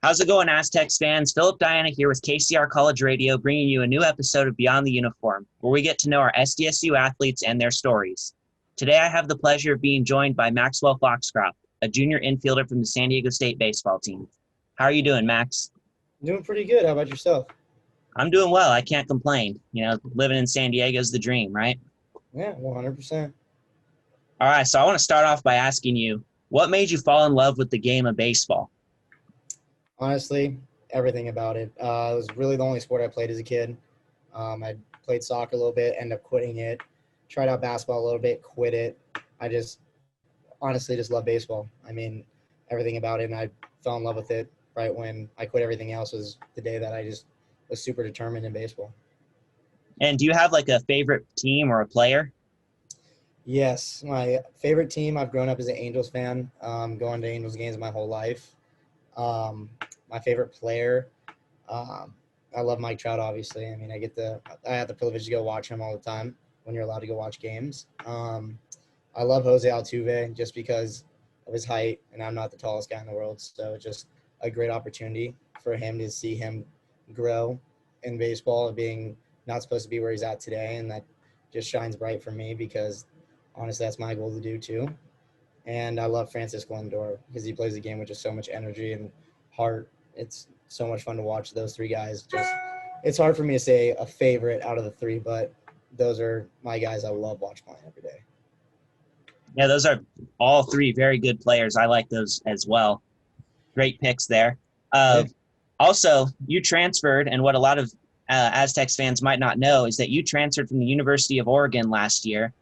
How's it going, Aztecs fans? Philip Diana here with KCR College Radio, bringing you a new episode of Beyond the Uniform, where we get to know our SDSU athletes and their stories. Today, I have the pleasure of being joined by Maxwell Foxcroft, a junior infielder from the San Diego State baseball team. How are you doing, Max? Doing pretty good. How about yourself? I'm doing well. I can't complain. Living in San Diego is the dream, right? Yeah, 100%. All right, so I want to start off by asking you, what made you fall in love with the game of baseball? Honestly, everything about it. It was really the only sport I played as a kid. I played soccer a little bit, ended up quitting it. Tried out basketball a little bit, quit it. I just honestly just love baseball. I mean, everything about it, and I fell in love with it right when I quit everything else was the day that I just was super determined in baseball. And do you have like a favorite team or a player? Yes, my favorite team, I've grown up as an Angels fan, going to Angels games my whole life. My favorite player, I love Mike Trout, obviously. I mean, I have the privilege to go watch him all the time when you're allowed to go watch games. I love Jose Altuve just because of his height, and I'm not the tallest guy in the world, so it's just a great opportunity for him to see him grow in baseball, being not supposed to be where he's at today, and that just shines bright for me because honestly, that's my goal to do too. And I love Francisco Lindor because he plays the game with just so much energy and heart. It's so much fun to watch those three guys. It's hard for me to say a favorite out of the three, but those are my guys I love watching playing every day. Yeah, those are all three very good players. I like those as well. Great picks there. Yeah. Also, you transferred, and what a lot of Aztecs fans might not know is that you transferred from the University of Oregon last year.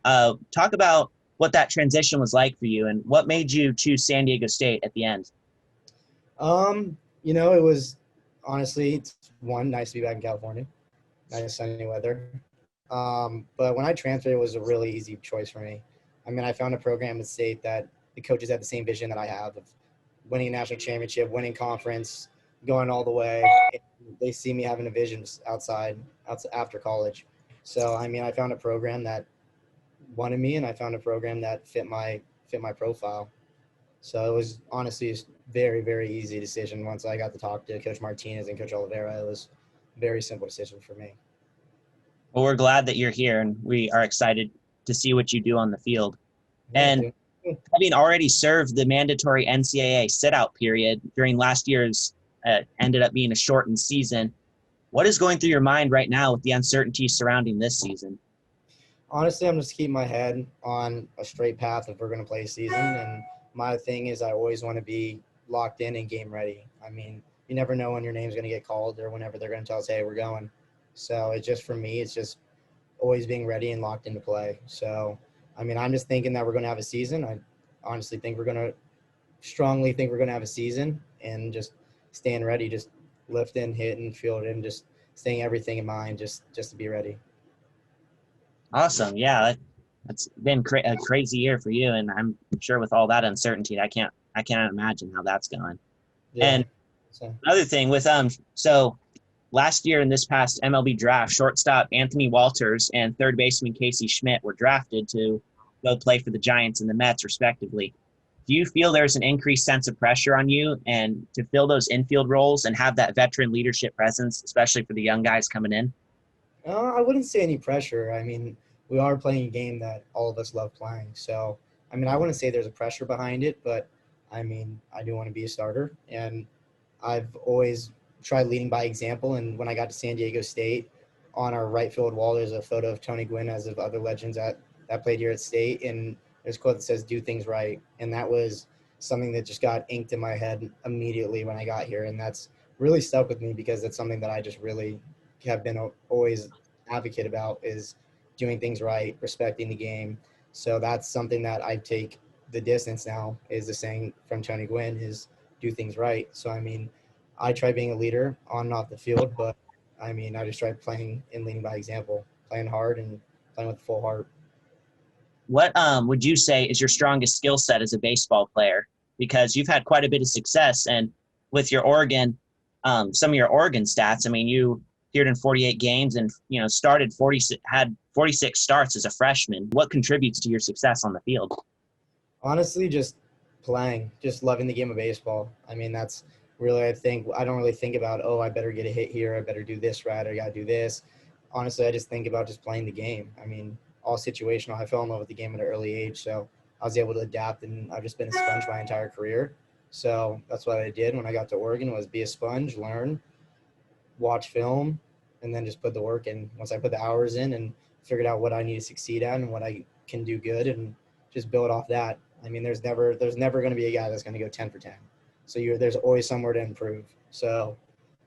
Talk about what that transition was like for you and what made you choose San Diego State at the end. It was honestly, it's nice to be back in California, nice sunny weather. But when I transferred, it was a really easy choice for me. I mean, I found a program at State that the coaches had the same vision that I have of winning a national championship, winning conference, going all the way. They see me having a vision outside after college. So, I mean, I found a program that wanted me, and I found a program that fit my profile. So it was honestly a very, very easy decision. Once I got to talk to Coach Martinez and Coach Oliveira, it was a very simple decision for me. Well, we're glad that you're here, and we are excited to see what you do on the field. And having already served the mandatory NCAA sit-out period during last year's ended up being a shortened season, what is going through your mind right now with the uncertainty surrounding this season? Honestly, I'm just keeping my head on a straight path if we're going to play a season. And my thing is I always want to be locked in and game ready. I mean, you never know when your name's going to get called or whenever they're going to tell us, hey, we're going. So it's just, for me, it's just always being ready and locked into play. So, I mean, I'm just thinking that we're going to have a season. I honestly think strongly think we're going to have a season, and just staying ready, just lifting, hitting, fielding, just staying everything in mind, just to be ready. Awesome. Yeah, that's been a crazy year for you, and I'm sure with all that uncertainty, I can't imagine how that's going. Yeah. And another thing with so last year in this past MLB draft, shortstop Anthony Walters and third baseman Casey Schmidt were drafted to go play for the Giants and the Mets, respectively. Do you feel there's an increased sense of pressure on you and to fill those infield roles and have that veteran leadership presence, especially for the young guys coming in? I wouldn't say any pressure. I mean, we are playing a game that all of us love playing. So, I mean, I wouldn't say there's a pressure behind it, but, I mean, I do want to be a starter. And I've always tried leading by example. And when I got to San Diego State, on our right field wall, there's a photo of Tony Gwynn as of other legends that played here at State. And there's a quote that says, do things right. And that was something that just got inked in my head immediately when I got here. And that's really stuck with me because it's something that I just really have been always advocate about, is doing things right, respecting the game. So that's something that I take the distance now, is the saying from Tony Gwynn is do things right. So, I mean, I try being a leader on and off the field, but I mean, I just try playing and leading by example, playing hard and playing with full heart. What would you say is your strongest skill set as a baseball player? Because you've had quite a bit of success, and with your Oregon, some of your Oregon stats, I mean, you appeared in 48 games and, had 46 starts as a freshman. What contributes to your success on the field? Honestly, just playing, just loving the game of baseball. I mean, that's really, I don't really think about, oh, I better get a hit here, I better do this right, I gotta do this. Honestly, I just think about just playing the game. I mean, all situational. I fell in love with the game at an early age, so I was able to adapt, and I've just been a sponge my entire career. So that's what I did when I got to Oregon, was be a sponge, learn, watch film, and then just put the work in. Once I put the hours in and figured out what I need to succeed at and what I can do good, and just build off that. I mean, there's never going to be a guy that's going to go 10 for 10. So there's always somewhere to improve. So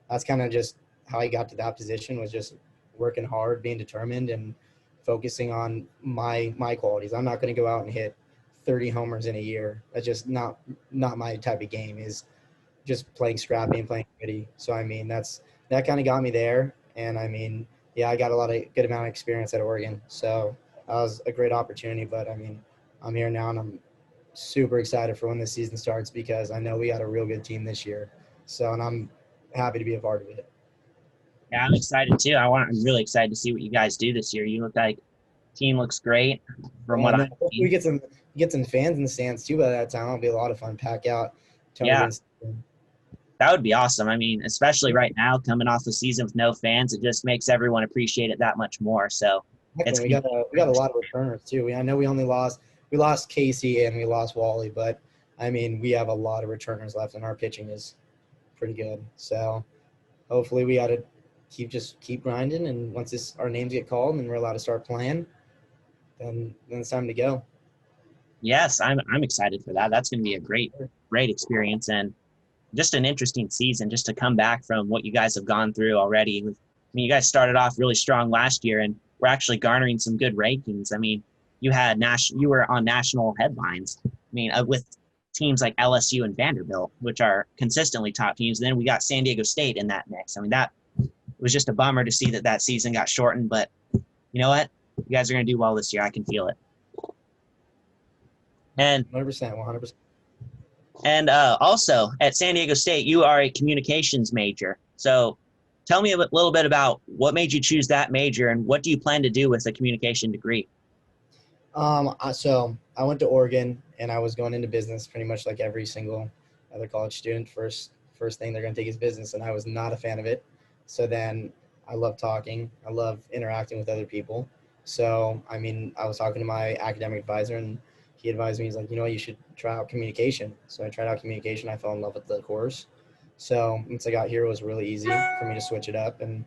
that's kind of just how I got to that position, was just working hard, being determined, and focusing on my qualities. I'm not going to go out and hit 30 homers in a year. That's just not my type of game. Is just playing scrappy and playing gritty. So I mean, that kind of got me there. And I mean, yeah, I got a lot of good amount of experience at Oregon. So that was a great opportunity. But I mean, I'm here now, and I'm super excited for when the season starts, because I know we got a real good team this year. So, and I'm happy to be a part of it. Yeah, I'm excited too. I'm really excited to see what you guys do this year. You look like team looks great from what I've We seen. get some fans in the stands too by that time. It'll be a lot of fun. Pack out Tony Yeah, Vince. that would be awesome. I mean, especially right now, coming off the season with no fans, it just makes everyone appreciate it that much more. So it's We got a lot of returners too. I know we lost Casey and we lost Wally, but I mean, we have a lot of returners left, and our pitching is pretty good. So hopefully we got to keep grinding, and once our names get called and we're allowed to start playing, then it's time to go. yes, I'm excited for that. That's going to be a great experience and just an interesting season just to come back from what you guys have gone through already. I mean, you guys started off really strong last year, and we're actually garnering some good rankings. I mean, you were on national headlines. I mean, with teams like LSU and Vanderbilt, which are consistently top teams. And then we got San Diego State in that mix. I mean, that was just a bummer to see that season got shortened. But you know what? You guys are going to do well this year. I can feel it. And 100%, 100%. And also at San Diego State, you are a communications major. So tell me a little bit about what made you choose that major, and what do you plan to do with a communication degree? So I went to Oregon, and I was going into business pretty much like every single other college student. First thing they're going to take is business, and I was not a fan of it. So then I love talking. I love interacting with other people. So, I mean, I was talking to my academic advisor, and he advised me, he's like, you know what, you should try out communication. So I tried out communication. I fell in love with the course. So once I got here, it was really easy for me to switch it up. And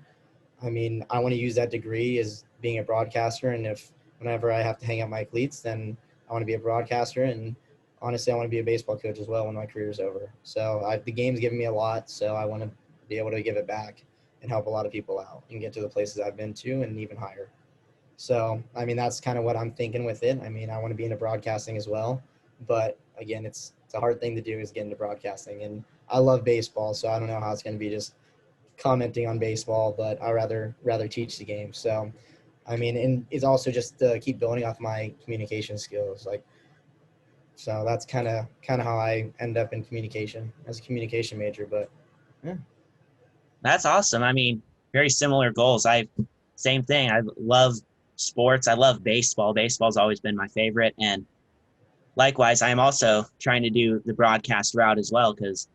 I mean, I want to use that degree as being a broadcaster. And if whenever I have to hang out my cleats, then I want to be a broadcaster. And honestly, I want to be a baseball coach as well when my career is over. So the game's given me a lot. So I want to be able to give it back and help a lot of people out and get to the places I've been to and even higher. So, I mean, that's kind of what I'm thinking with it. I mean, I want to be into broadcasting as well. But again, it's a hard thing to do, is get into broadcasting. And I love baseball, so I don't know how it's going to be just commenting on baseball, but I rather teach the game. So, I mean, and it's also just to keep building off my communication skills. So that's kind of how I end up in communication as a communication major. But yeah. That's awesome. I mean, very similar goals. Same thing. I love sports. I love baseball. Baseball's always been my favorite. And likewise, I'm also trying to do the broadcast route as well, because,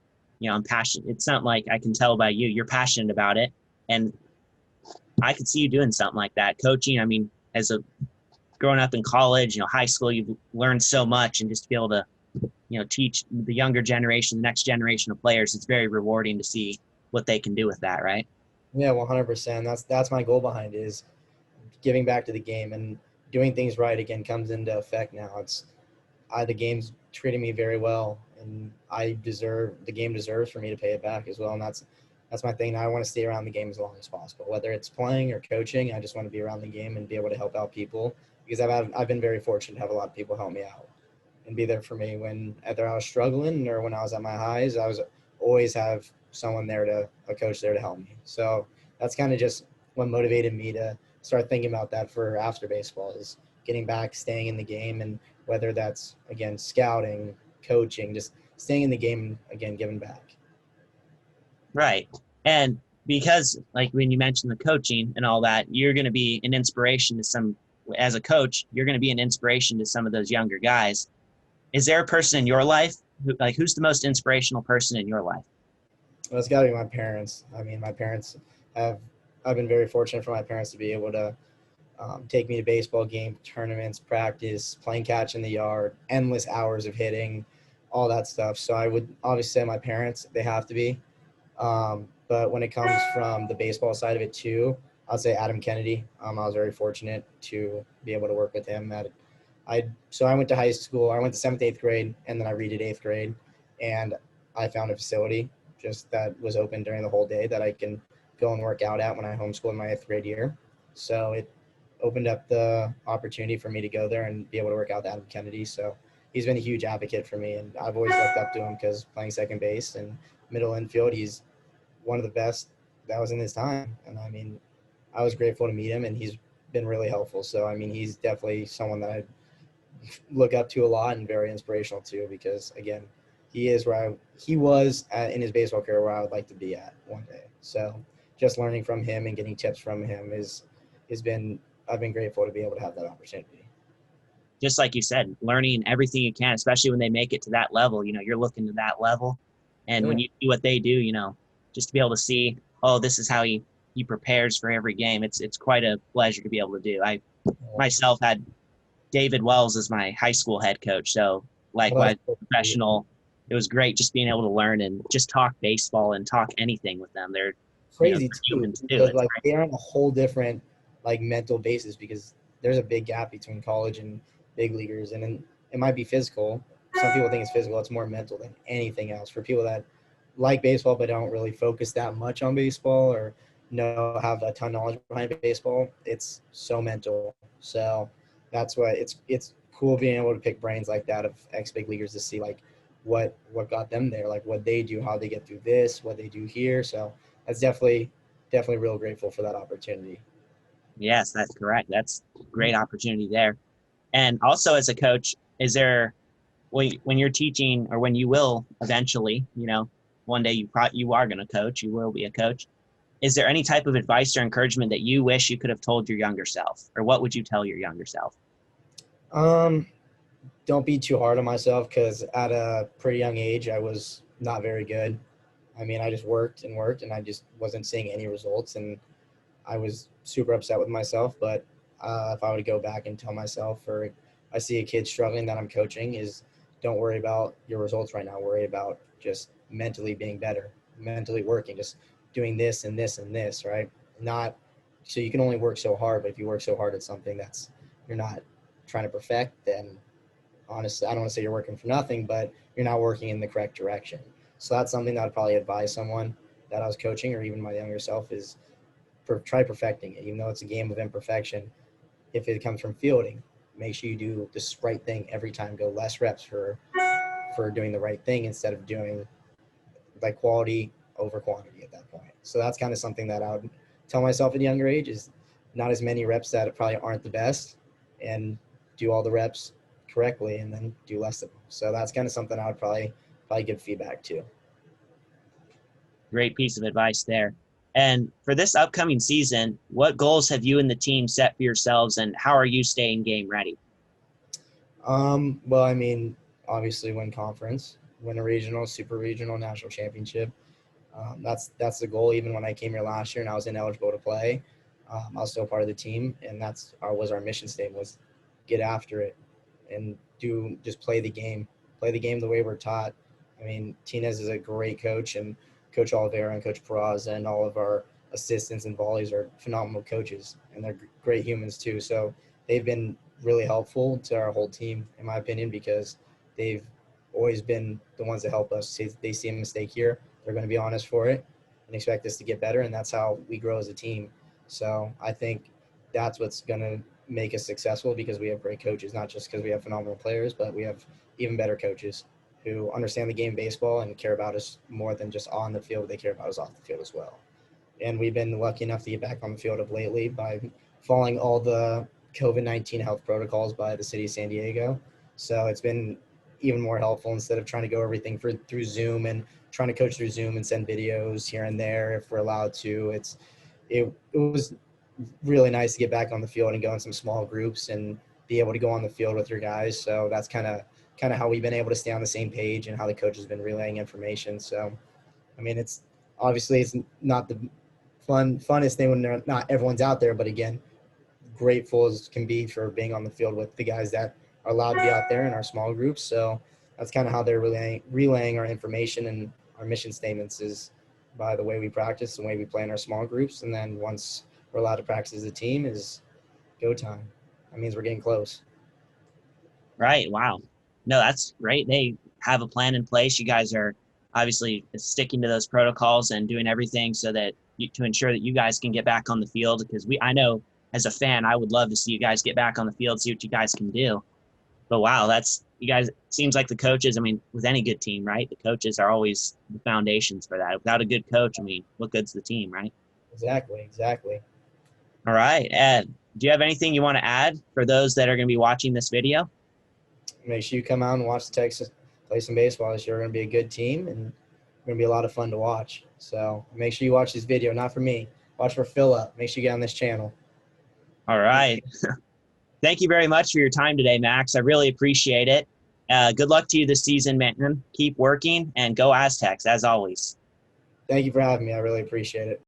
I'm passionate. It's something like I can tell by you. You're passionate about it. And I could see you doing something like that. Coaching, I mean, growing up in college, high school, you've learned so much, and just to be able to, teach the younger generation, the next generation of players, it's very rewarding to see what they can do with that, right? Yeah, 100%. That's my goal behind it, is giving back to the game, and doing things right again comes into effect now. The game's treating me very well, and the game deserves for me to pay it back as well. And that's my thing. I want to stay around the game as long as possible, whether it's playing or coaching. I just want to be around the game and be able to help out people, because I've been very fortunate to have a lot of people help me out and be there for me when either I was struggling or when I was at my highs. I was always have someone there, a coach there to help me. So that's kind of just what motivated me to start thinking about that for after baseball, is getting back, staying in the game, and whether that's, again, scouting, coaching, just staying in the game, again, giving back. Right. And because, like, when you mentioned the coaching and all that, you're going to be an inspiration to as a coach, you're going to be an inspiration to some of those younger guys. Is there a person in your life who's the most inspirational person in your life? Well, it's got to be my parents. I mean, my parents have. I've been very fortunate for my parents to be able to take me to baseball game tournaments, practice, playing catch in the yard, endless hours of hitting, all that stuff. So I would obviously say my parents. They have to be. But when it comes from the baseball side of it too, I'll say Adam Kennedy. I was very fortunate to be able to work with him. I went to high school. I went to seventh, eighth grade, and then I redid eighth grade, and I found a facility just that was open during the whole day that I can go and work out at when I homeschooled my eighth grade year. So it opened up the opportunity for me to go there and be able to work out with Adam Kennedy. So he's been a huge advocate for me, and I've always looked up to him because playing second base and middle infield, he's one of the best that was in his time. And I mean, I was grateful to meet him, and he's been really helpful. So I mean, he's definitely someone that I look up to a lot and very inspirational too, because again, he was in his baseball career where I would like to be at one day. So just learning from him and getting tips from him has been I've been grateful to be able to have that opportunity. Just like you said, learning everything you can, especially when they make it to that level. You're looking to that level, and when Yeah. you do what they do, just to be able to see, oh, this is how he prepares for every game. It's quite a pleasure to be able to do. I myself had David Wells as my high school head coach, so Well, likewise that's professional. It was great just being able to learn and just talk baseball and talk anything with them. They're crazy too humans too. because It's like great. they're on a whole different like mental basis because there's a big gap between college and big leaguers, and then it might be physical. Some people think it's physical. It's more mental than anything else. For people that like baseball but don't really focus that much on baseball or have a ton of knowledge behind baseball, it's so mental. So that's why it's cool being able to pick brains like that of ex big leaguers to see like what got them there, like what they do, how they get through this, what they do here. So that's definitely real grateful for that opportunity. Yes, that's correct. That's a great opportunity there. And also as a coach, is there when you're teaching or when you will eventually, one day you are going to coach, you will be a coach. Is there any type of advice or encouragement that you wish you could have told your younger self, or what would you tell your younger self? Um, don't be too hard on myself because at a pretty young age, I was not very good. I mean, I just worked and worked, and I just wasn't seeing any results, and I was super upset with myself. But if I were to go back and tell myself, or I see a kid struggling that I'm coaching, is don't worry about your results right now. Worry about just mentally being better, mentally working, just doing this and this and this, right? Not so you can only work so hard, but if you work so hard at something that's you're not trying to perfect, then honestly, I don't want to say you're working for nothing, but you're not working in the correct direction. So that's something that I'd probably advise someone that I was coaching or even my younger self is try perfecting it, even though it's a game of imperfection. If it comes from fielding, make sure you do the right thing every time. Go less reps for doing the right thing instead of doing like quality over quantity at that point. So that's kind of something that I would tell myself at a younger age is not as many reps that probably aren't the best and do all the reps correctly and then do less of them. So that's kind of something I would probably give feedback to. Great piece of advice there. And for this upcoming season, what goals have you and the team set for yourselves, and how are you staying game ready? Well, I mean, obviously win conference, win a regional, super regional, national championship. That's the goal. Even when I came here last year and I was ineligible to play, I was still part of the team, and that's was our mission statement was get after it and just play the game the way we're taught. I mean, Tinez is a great coach, and Coach Oliveira and Coach Peraza and all of our assistants and volleys are phenomenal coaches, and they're great humans too. So they've been really helpful to our whole team, in my opinion, because they've always been the ones that help us. They see a mistake here, they're going to be honest for it and expect us to get better, and that's how we grow as a team. So I think that's what's going to make us successful because we have great coaches, not just because we have phenomenal players, but we have even better coaches who understand the game of baseball and care about us more than just on the field. They care about us off the field as well. And we've been lucky enough to get back on the field of lately by following all the COVID-19 health protocols by the city of San Diego. So it's been even more helpful instead of trying to go everything through Zoom and trying to coach through Zoom and send videos here and there if we're allowed to. It was really nice to get back on the field and go in some small groups and be able to go on the field with your guys. So that's kind of how we've been able to stay on the same page and how the coach has been relaying information. So I mean, obviously it's not the funnest thing when not everyone's out there, but again, grateful as can be for being on the field with the guys that are allowed to be out there in our small groups. So that's kind of how they're relaying our information and our mission statements is by the way we practice, the way we play in our small groups. And then once we're allowed to practice as a team is go time. That means we're getting close. Right. Wow. No, that's great. They have a plan in place. You guys are obviously sticking to those protocols and doing everything so that to ensure that you guys can get back on the field. Because I know as a fan, I would love to see you guys get back on the field, see what you guys can do. But wow, you guys, seems like the coaches, I mean, with any good team, right? The coaches are always the foundations for that. Without a good coach, I mean, what good's the team, right? Exactly. All right. Ed, do you have anything you want to add for those that are going to be watching this video? Make sure you come out and watch the Texas play some baseball this year. We're going to be a good team and going to be a lot of fun to watch. So make sure you watch this video, not for me. Watch for Philip. Make sure you get on this channel. All right. Thank you very much for your time today, Max. I really appreciate it. Good luck to you this season, man. Keep working and go Aztecs, as always. Thank you for having me. I really appreciate it.